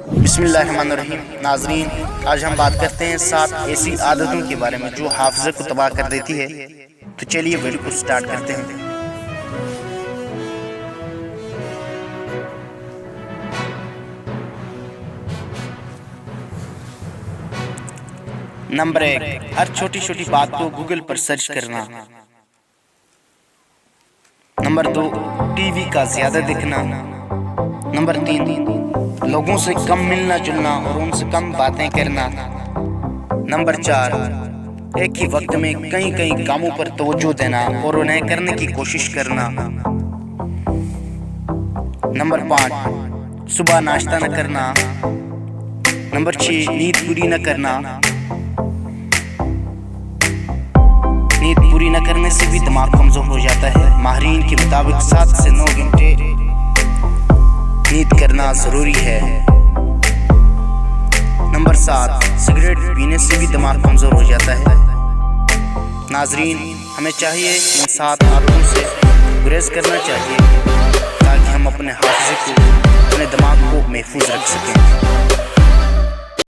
बिस्मिल्लाहिर्रहमानिर्रहीम। नाजरीन, आज हम बात करते हैं 7 ऐसी आदतों के बारे में जो हाफिज़े को तबाह कर देती है। तो चलिए वीडियो को स्टार्ट करते हैं। नंबर 1, हर छोटी छोटी बात को गूगल पर सर्च करना। नंबर 2, टीवी का ज्यादा देखना। नंबर 3, लोगों से कम मिलना जुलना और उनसे कम बातें करना। नंबर 4, एक ही वक्त में कई कई कामों पर तवज्जो देना और उन्हें करने की कोशिश करना। नंबर 5, सुबह नाश्ता न करना। नंबर 6, नींद पूरी न करना। नींद पूरी न करने से भी दिमाग कमजोर हो जाता है। माहिरीन के मुताबिक 7 से 9 घंटे नींद करना जरूरी है। नंबर 7, सिगरेट पीने से भी दिमाग कमजोर हो जाता है। नाजरीन, हमें चाहिए इन 7 आदतों से गुरेज करना चाहिए ताकि हम अपने हाफिज़े को, अपने दिमाग को महफूज रख सकें।